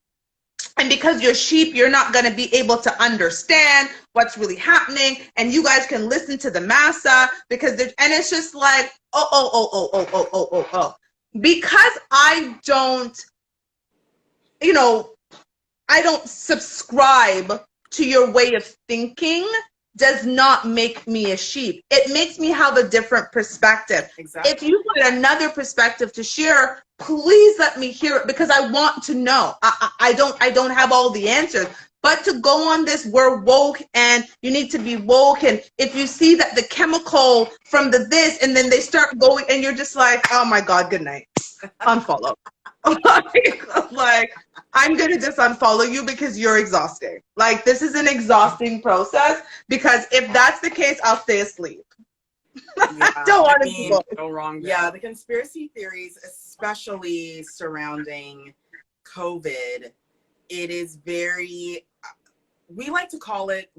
And because you're sheep, you're not going to be able to understand what's really happening. And you guys can listen to the massa because and it's just like, because I don't subscribe to your way of thinking does not make me a sheep. It makes me have a different perspective. Exactly. If you've got another perspective to share, please let me hear it because I want to know. I don't have all the answers. But to go on this, we're woke and you need to be woke. And if you see that the chemical from the this, and then they start going and you're just like, oh my God, good night. Unfollow. like, I'm going to just unfollow you because you're exhausting. Like, this is an exhausting process because if that's the case, I'll stay asleep. Yeah, Don't want to go wrong there. Yeah, the conspiracy theories, especially surrounding COVID, it is very, we call it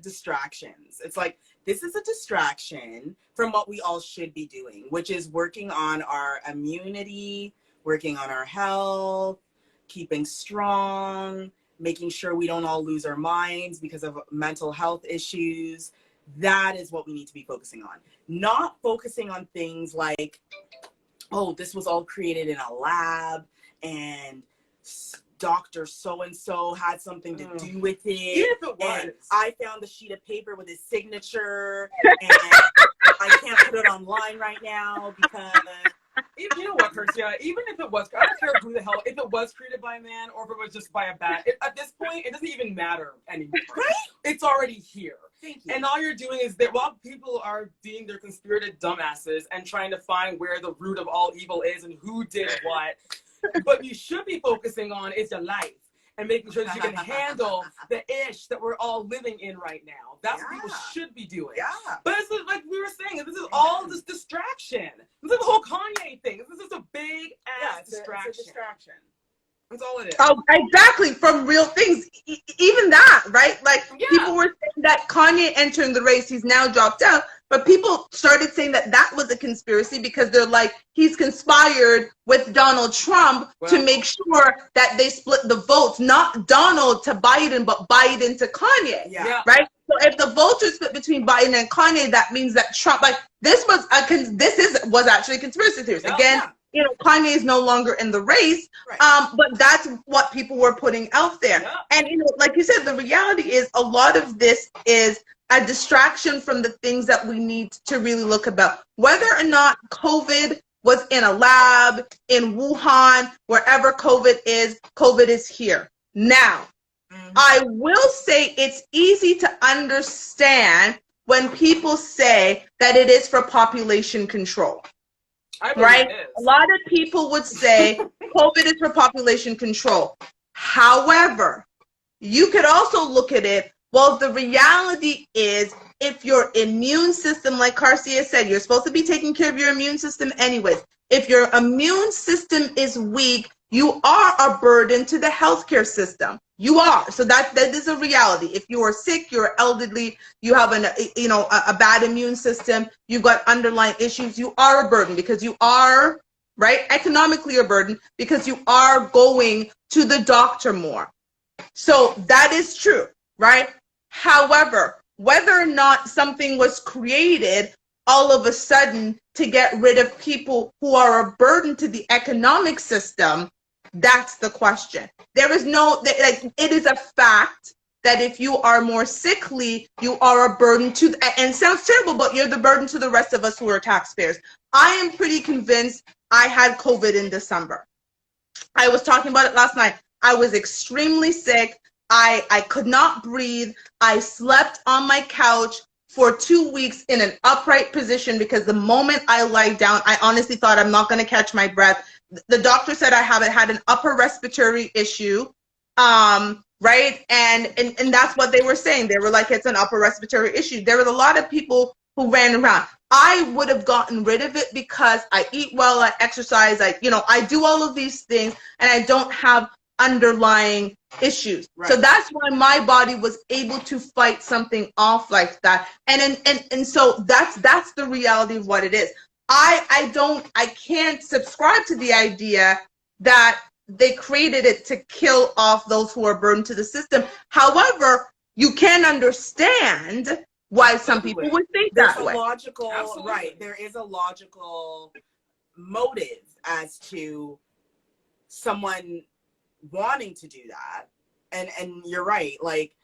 distractions. It's like, this is a distraction from what we all should be doing, which is working on our immunity, working on our health, keeping strong, making sure we don't all lose our minds because of mental health issues. That is what we need to be focusing on. Not focusing on things like, oh, this was all created in a lab and Dr. So-and-so had something to do with it. Even if it was. And I found the sheet of paper with his signature and I can't put it online right now because... You know what, Kirsia? Even if it was, I don't care who the hell, if it was created by a man or if it was just by a bat, at this point, it doesn't even matter anymore. Right? It's already here. Thank you. And all you're doing is that while people are being their conspirated dumbasses and trying to find where the root of all evil is and who did what, what you should be focusing on is your life and making sure that you can handle the ish that we're all living in right now. That's what people should be doing. Yeah. But it's like we were saying, this is all this distraction. This is the whole Kanye thing. This is a big ass distraction. It's a distraction. That's all it is. Oh, exactly, from real things. Even that, right? Like, people were saying that Kanye entering the race, he's now dropped out. But people started saying that that was a conspiracy because they're like, he's conspired with Donald Trump to make sure that they split the votes, not Donald to Biden, but Biden to Kanye, right? So if the votes are split between Biden and Kanye, that means that Trump, like, this was actually a conspiracy theory. Again, you know, Kanye is no longer in the race, but that's what people were putting out there. And, you know, like you said, the reality is a lot of this is a distraction from the things that we need to really look about. Whether or not COVID was in a lab, in Wuhan, wherever COVID is here. Now, I will say it's easy to understand when people say that it is for population control. Right? A lot of people would say COVID is for population control. However, you could also look at it, well, the reality is if your immune system, like Karcia said, you're supposed to be taking care of your immune system anyways. If your immune system is weak, you are a burden to the healthcare system. You are. So that is a reality. If you are sick, you're elderly, you have a bad immune system, you've got underlying issues, you are a burden because you are, right, economically a burden because you are going to the doctor more. So that is true, right? However, whether or not something was created all of a sudden to get rid of people who are a burden to the economic system, that's the question. There is no, like, it is a fact that if you are more sickly, you are a burden to, and it sounds terrible, but you're the burden to the rest of us who are taxpayers. I am pretty convinced I had COVID in December. I was talking about it last night. I was extremely sick. I could not breathe. I slept on my couch for 2 weeks in an upright position because the moment I lied down, I honestly thought I'm not going to catch my breath. The doctor said I had an upper respiratory issue, right? And that's what they were saying. They were like, it's an upper respiratory issue. There was a lot of people who ran around. I would have gotten rid of it because I eat well, I exercise, I do all of these things, and I don't have underlying issues. So that's why my body was able to fight something off like that. And so that's the reality of what it is. I can't subscribe to the idea that they created it to kill off those who are burdened to the system. However, you can understand why some people would think that way. There is a logical motive as to someone wanting to do that. And you're right, like,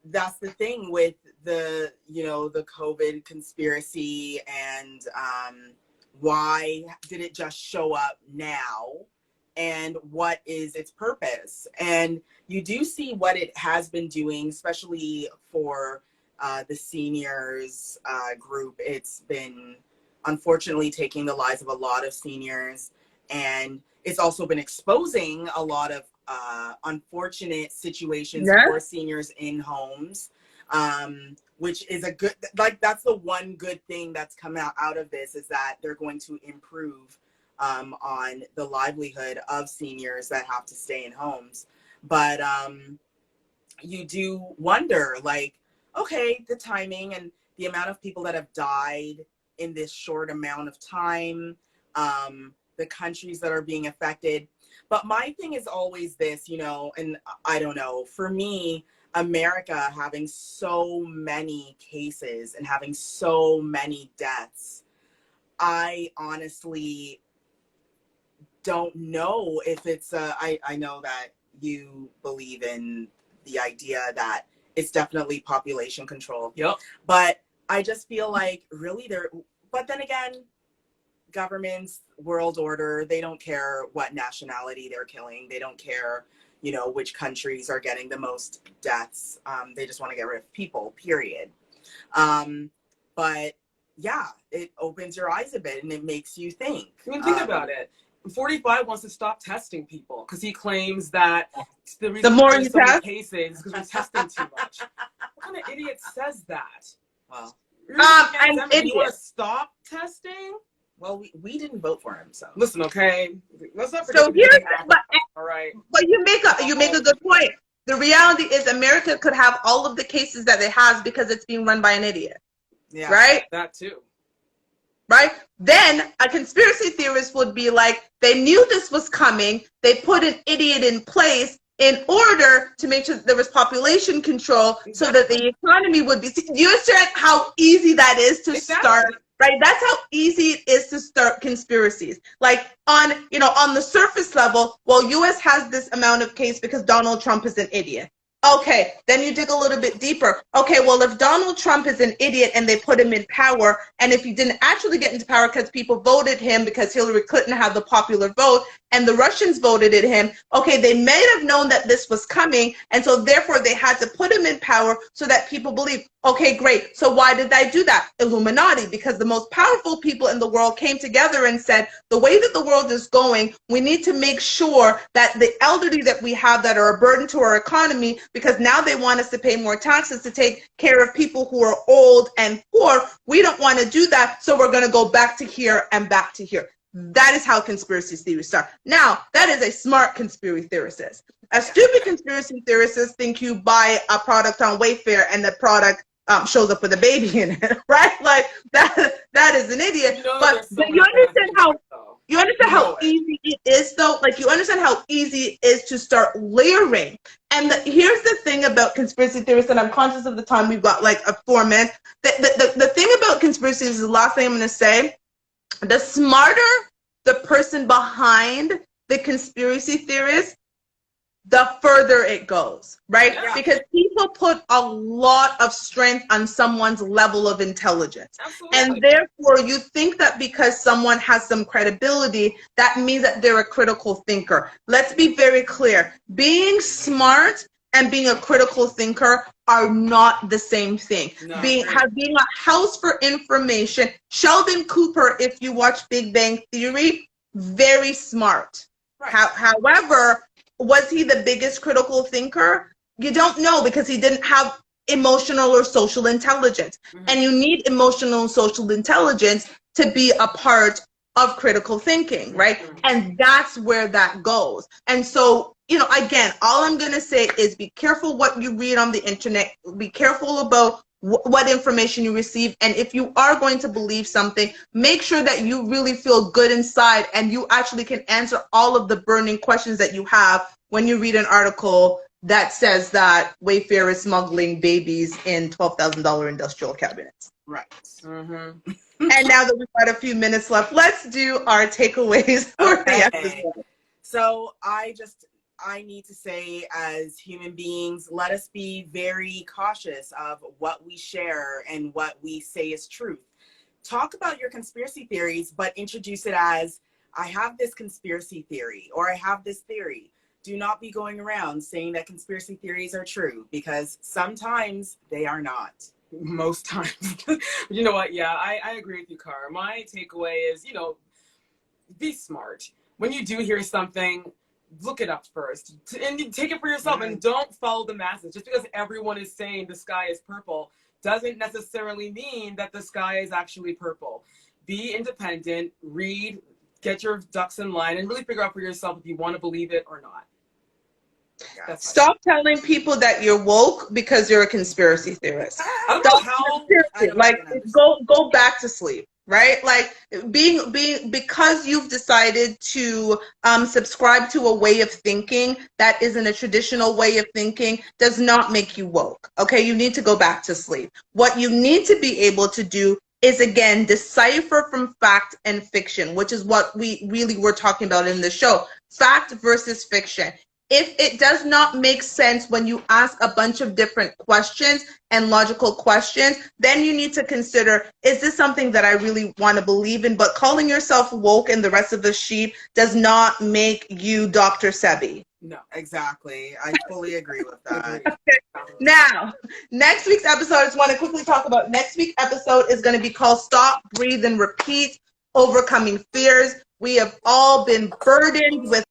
that's the thing with the COVID conspiracy, and why did it just show up now, and what is its purpose? And you do see what it has been doing, especially for the seniors group. It's been unfortunately taking the lives of a lot of seniors, and it's also been exposing a lot of unfortunate situations for seniors in homes, which is a good, like, that's the one good thing that's come out of this, is that they're going to improve on the livelihood of seniors that have to stay in homes. But you do wonder, like, okay, the timing and the amount of people that have died in this short amount of time, the countries that are being affected. But my thing is always this, you know, and I don't know, for me, America having so many cases and having so many deaths, I honestly don't know if it's I know that you believe in the idea that it's definitely population control. Yep. But I just feel like really but then again, governments, world order, they don't care what nationality they're killing. They don't care, you know, which countries are getting the most deaths. They just want to get rid of people, period. But yeah, it opens your eyes a bit and it makes you think. I mean, think about it. 45 wants to stop testing people because he claims that the reason more there's you so many test, cases is because we're testing too much. What kind of idiot says that? Well, I'm an you want idiot. to stop testing? well, we didn't vote for him, so. Listen, okay. Let's not forget. So here's, All right. but you make a good point. The reality is America could have all of the cases that it has because it's being run by an idiot. Yeah. Right? That too. Right? Then a conspiracy theorist would be like, they knew this was coming. They put an idiot in place in order to make sure that there was population control so that the economy would be. Do you understand how easy that is to start? Right? That's how easy it is to start conspiracies. Like on the surface level, well, US has this amount of case because Donald Trump is an idiot. Okay, then you dig a little bit deeper. Okay, well, if Donald Trump is an idiot and they put him in power, and if he didn't actually get into power because people voted him because Hillary Clinton had the popular vote and the Russians voted at him, okay, they may have known that this was coming, and so therefore they had to put him in power so that people believe, okay, great. So why did I do that? Illuminati, because the most powerful people in the world came together and said, the way that the world is going, we need to make sure that the elderly that we have that are a burden to our economy, because now they want us to pay more taxes to take care of people who are old and poor. We don't want to do that, so we're going to go back to here and back to here. That is how conspiracy theories start. Now, that is a smart conspiracy theorist. A stupid conspiracy theorist think you buy a product on Wayfair and the product shows up with a baby in it, right? Like that is an idiot. You know, but you understand how easy it is, though. Like you understand how easy it is to start layering. And here's the thing about conspiracy theorists, and I'm conscious of the time. We've got like 4 minutes. The thing about conspiracies is the last thing I'm going to say. The smarter the person behind the conspiracy theorist, the further it goes, right? Yeah. Because people put a lot of strength on someone's level of intelligence. Absolutely. And therefore, you think that because someone has some credibility, that means that they're a critical thinker. Let's be very clear. Being smart and being a critical thinker are not the same thing. No, being a house for information. Sheldon Cooper, if you watch Big Bang Theory, very smart. Right. However, was he the biggest critical thinker? You don't know, because he didn't have emotional or social intelligence. Mm-hmm. And you need emotional and social intelligence to be a part of critical thinking, right? Mm-hmm. And that's where that goes. And so, again, all I'm going to say is be careful what you read on the internet. Be careful about what information you receive. And if you are going to believe something, make sure that you really feel good inside and you actually can answer all of the burning questions that you have when you read an article that says that Wayfair is smuggling babies in $12,000 industrial cabinets. Right. Mm-hmm. And now that we've got a few minutes left, let's do our takeaways for the episode. So I need to say, as human beings, let us be very cautious of what we share and what we say is truth. Talk about your conspiracy theories, but introduce it as, I have this conspiracy theory, or I have this theory. Do not be going around saying that conspiracy theories are true, because sometimes they are not. Most times. You know what? Yeah, I agree with you, Cara. My takeaway is, be smart. When you do hear something, look it up first and take it for yourself. Mm-hmm. And don't follow the masses. Just because everyone is saying the sky is purple doesn't necessarily mean that the sky is actually purple. Be independent, read, get your ducks in line, and really figure out for yourself if you want to believe it or not. Stop telling people that you're woke because you're a conspiracy theorist. I don't know how. Go back to sleep. right? Like being because you've decided to subscribe to a way of thinking that isn't a traditional way of thinking does not make you woke. Okay, you need to go back to sleep. What you need to be able to do is, again, decipher from fact and fiction, which is what we really were talking about in the show. Fact versus fiction. If it does not make sense when you ask a bunch of different questions and logical questions, then you need to consider, is this something that I really want to believe in? But calling yourself woke and the rest of the sheep does not make you Dr. Sebi. No, exactly. I fully agree with that. Now, next week's episode, I just want to quickly talk about next week's episode is going to be called Stop, Breathe, and Repeat, Overcoming Fears. We have all been burdened with